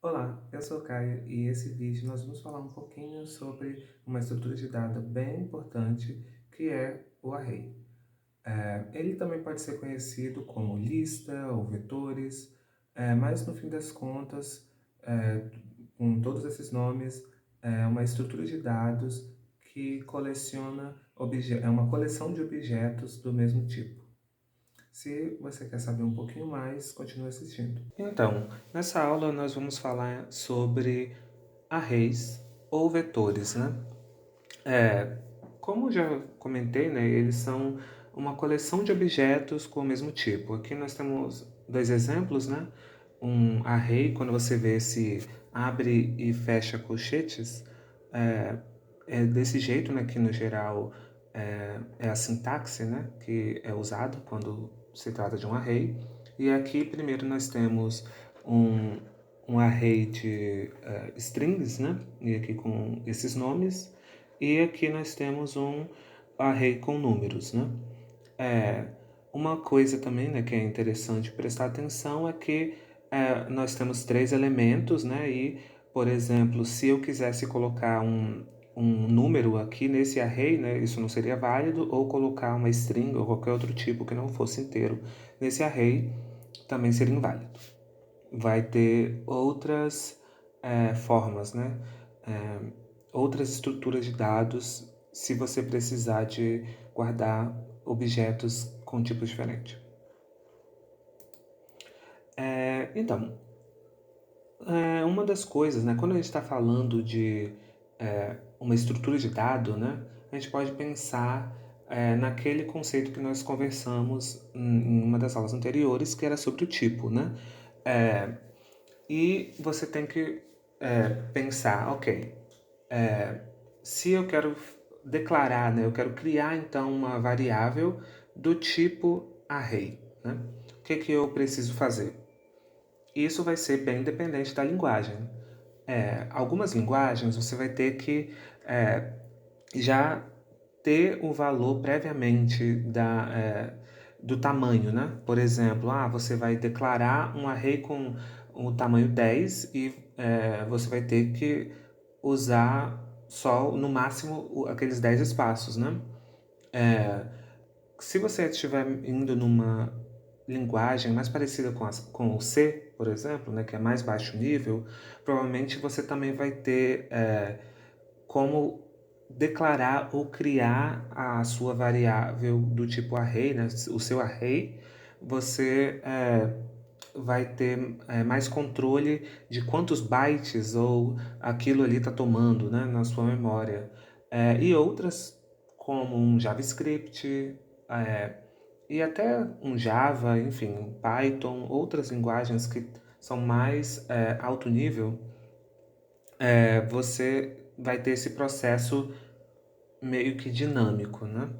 Olá, eu sou o Caio e esse vídeo nós vamos falar um pouquinho sobre uma estrutura de dado bem importante que é o array. Ele também pode ser conhecido como lista ou vetores, mas no fim das contas, é, com todos esses nomes, é uma estrutura de dados que é uma coleção de objetos do mesmo tipo. Se você quer saber um pouquinho mais, continue assistindo. Então, nessa aula nós vamos falar sobre arrays ou vetores, né? Como já comentei, né, eles são uma coleção de objetos com o mesmo tipo. Aqui nós temos dois exemplos, né? Um array, quando você vê se abre e fecha colchetes, é, é desse jeito, né, que no geral é a sintaxe, né, que é usado quando se trata de um array. E aqui primeiro nós temos um, um array de strings, né, e aqui com esses nomes, e aqui nós temos um array com números, né. Uma coisa também, né, que é interessante prestar atenção é que nós temos três elementos, né, e, por exemplo, se eu quisesse colocar um número aqui nesse array, né, isso não seria válido, ou colocar uma string ou qualquer outro tipo que não fosse inteiro nesse array, também seria inválido. Vai ter outras formas, né, outras estruturas de dados se você precisar de guardar objetos com tipos diferentes. Então, uma das coisas, né, quando a gente está falando de uma estrutura de dado, né, a gente pode pensar naquele conceito que nós conversamos em uma das aulas anteriores, que era sobre o tipo, né? É, e você tem que pensar, ok, se eu quero declarar, né, eu quero criar então uma variável do tipo array, né? O que eu preciso fazer? Isso vai ser bem dependente da linguagem. Algumas linguagens você vai ter que já ter o valor previamente do tamanho, né? Por exemplo, você vai declarar um array com o tamanho 10 e você vai ter que usar só, no máximo, aqueles 10 espaços, né? Se você estiver indo numa linguagem mais parecida com o C, por exemplo, né, que é mais baixo nível, provavelmente você também vai ter como declarar ou criar a sua variável do tipo array, né, o seu array. Você vai ter mais controle de quantos bytes ou aquilo ali está tomando, né, na sua memória. E outras, como um JavaScript, é, e até um Java, enfim, um Python, outras linguagens que são mais alto nível, você vai ter esse processo meio que dinâmico, né?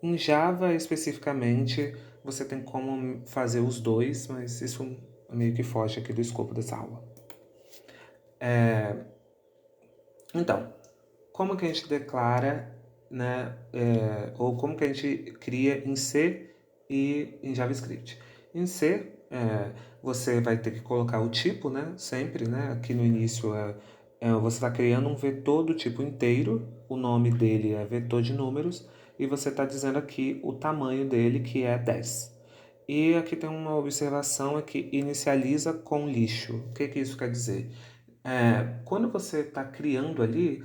Em Java, especificamente, você tem como fazer os dois, mas isso meio que foge aqui do escopo dessa aula. Então, como que a gente declara, né, ou como que a gente cria em C e em JavaScript? Em C, você vai ter que colocar o tipo, né, sempre, né, aqui no início você está criando um vetor do tipo inteiro, o nome dele é vetor de números, e você está dizendo aqui o tamanho dele, que é 10. E aqui tem uma observação, é que inicializa com lixo. O que isso quer dizer? Quando você está criando ali,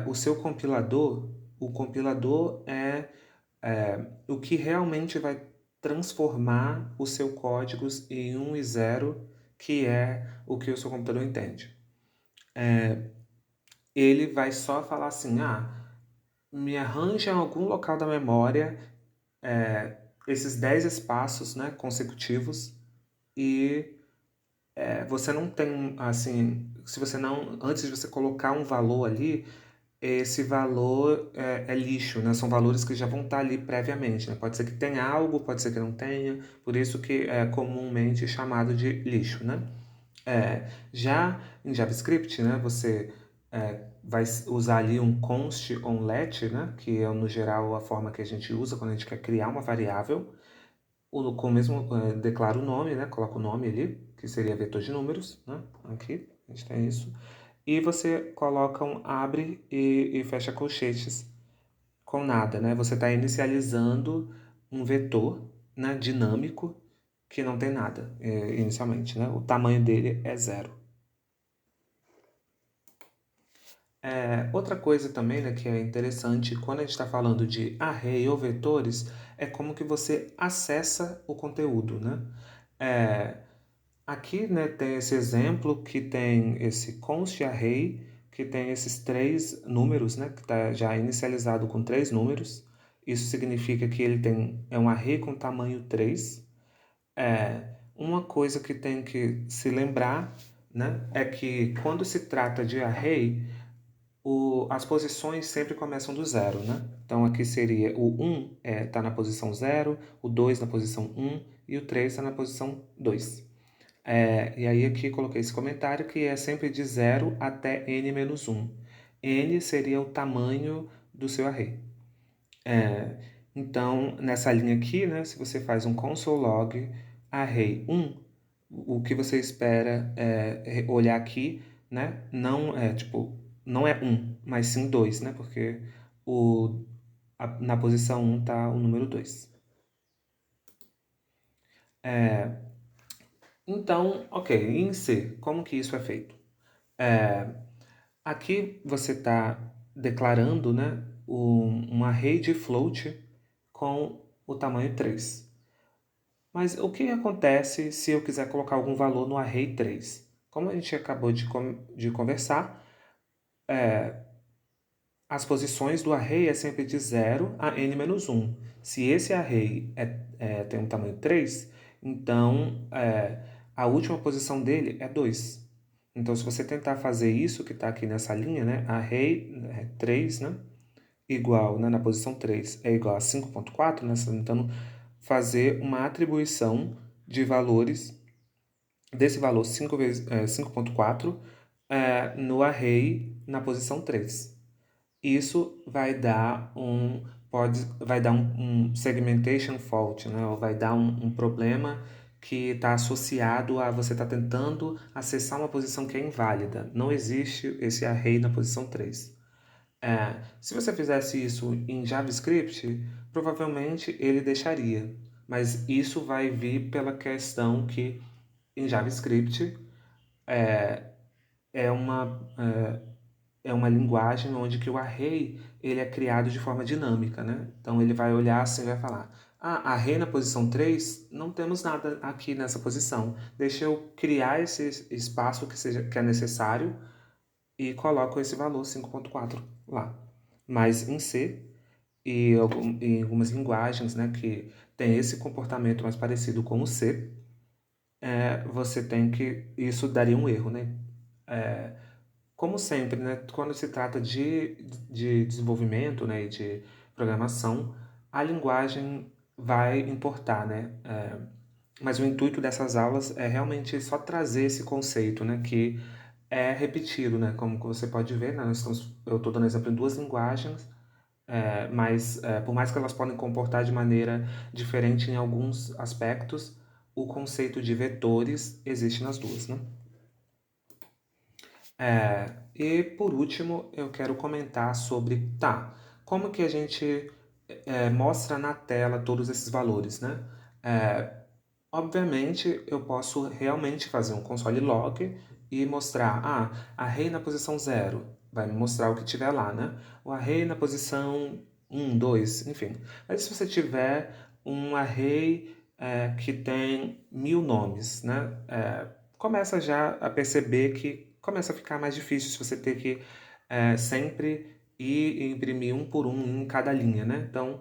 o seu compilador, o compilador é o que realmente vai transformar o seu código em 1 e 0, que é o que o seu computador entende. Ele vai só falar assim, me arranja em algum local da memória esses 10 espaços, né, consecutivos, e você não tem, assim, se você não, antes de você colocar um valor ali, esse valor é lixo, né? São valores que já vão estar ali previamente, né? Pode ser que tenha algo, pode ser que não tenha, por isso que é comumente chamado de lixo, né? Já em JavaScript, né, você vai usar ali um const on let, né, que é no geral a forma que a gente usa quando a gente quer criar uma variável, com o mesmo declara o nome, né, coloca o nome ali, que seria vetor de números, né? Aqui, a gente tem isso. E você coloca um abre e fecha colchetes com nada, né? Você está inicializando um vetor, né, dinâmico que não tem nada inicialmente, né? O tamanho dele é zero. Outra coisa também, né, que é interessante quando a gente está falando de array ou vetores é como que você acessa o conteúdo, né? Aqui, né, tem esse exemplo que tem esse const array, que tem esses 3 números, né, que está já inicializado com 3 números. Isso significa que ele é um array com tamanho 3. Uma coisa que tem que se lembrar, né, é que quando se trata de array, as posições sempre começam do zero, né? Então aqui seria o 1 está na posição 0, o 2 na posição 1 e o 3 está na posição 2. E aí aqui coloquei esse comentário que é sempre de 0 até n-1. N seria o tamanho do seu array. Então, nessa linha aqui, né, se você faz um console log array 1, o que você espera é olhar aqui, né, não é 1, mas sim 2, né, porque na posição 1 está o número 2. Então, ok, em C, como que isso é feito? Aqui você está declarando, né, um array de float com o tamanho 3. Mas o que acontece se eu quiser colocar algum valor no array 3? Como a gente acabou de conversar, as posições do array é sempre de 0 a n-1. Se esse array tem um tamanho 3, então a última posição dele é 2. Então, se você tentar fazer isso que está aqui nessa linha, né, array 3, né, igual, né, na posição 3 é igual a 5.4, né, você está tentando fazer uma atribuição de valores desse valor 5.4 no array na posição 3. Isso vai dar um segmentation fault, né? Ou vai dar um problema que está associado a você estar tentando acessar uma posição que é inválida. Não existe esse array na posição 3. Se você fizesse isso em JavaScript, provavelmente ele deixaria. Mas isso vai vir pela questão que em JavaScript é uma, é uma linguagem onde que o array ele é criado de forma dinâmica, né? Então ele vai olhar assim e vai falar: array na posição 3, não temos nada aqui nessa posição. Deixa eu criar esse espaço que é necessário e coloco esse valor 5.4 lá. Mas em C e em algumas linguagens, né, que tem esse comportamento mais parecido com o C, você tem que... Isso daria um erro, né? Como sempre, né, quando se trata de desenvolvimento, né, e de programação, a linguagem vai importar, né? Mas o intuito dessas aulas é realmente só trazer esse conceito, né, que é repetido, né? Como você pode ver, né, eu estou dando exemplo em duas linguagens, mas por mais que elas podem comportar de maneira diferente em alguns aspectos, o conceito de vetores existe nas duas, né? E por último, eu quero comentar sobre, como que a gente mostra na tela todos esses valores, né? Obviamente, eu posso realmente fazer um console log e mostrar, array na posição 0, vai me mostrar o que tiver lá, né? O array na posição 1, 2, enfim. Mas se você tiver um array que tem 1000 nomes, né? Começa já a perceber que começa a ficar mais difícil se você ter que sempre ir e imprimir um por um em cada linha, né? Então,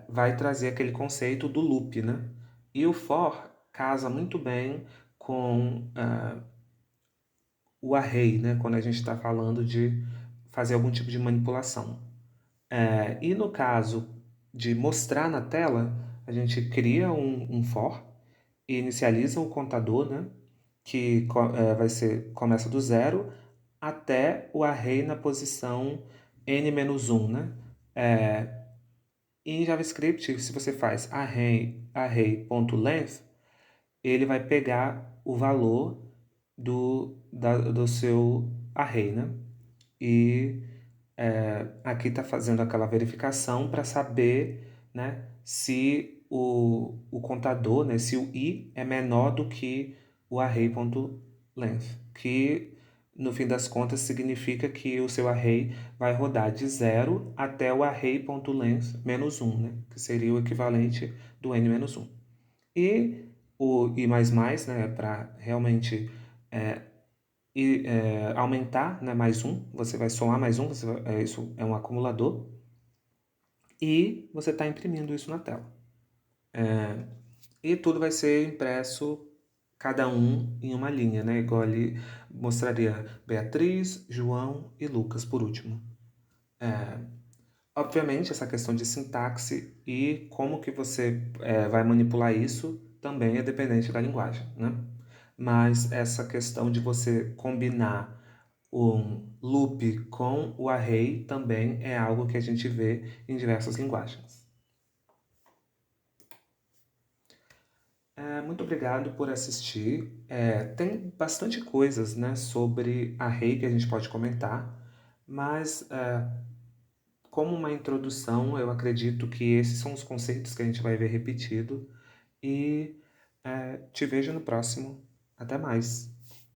vai trazer aquele conceito do loop, né? E o for casa muito bem com o array, né? Quando a gente está falando de fazer algum tipo de manipulação. E no caso de mostrar na tela, a gente cria um for e inicializa um contador, né? Que começa do zero até o array na posição n-1, né? Em JavaScript, se você faz array.length, ele vai pegar o valor do seu array, né? E aqui está fazendo aquela verificação para saber, né, se o contador, né, se o i é menor do que o array.length, que no fim das contas significa que o seu array vai rodar de 0 até o array.length menos 1, né, que seria o equivalente do n menos 1. E o i++, né, para realmente aumentar, né, mais um, você vai somar mais um, isso é um acumulador, e você está imprimindo isso na tela. E tudo vai ser impresso, cada um em uma linha, né? Igual ali mostraria Beatriz, João e Lucas por último. Obviamente, essa questão de sintaxe e como que você vai manipular isso também é dependente da linguagem, né? Mas essa questão de você combinar um loop com o array também é algo que a gente vê em diversas linguagens. Muito obrigado por assistir. Tem bastante coisas, né, sobre array que a gente pode comentar, mas como uma introdução, eu acredito que esses são os conceitos que a gente vai ver repetido e te vejo no próximo. Até mais!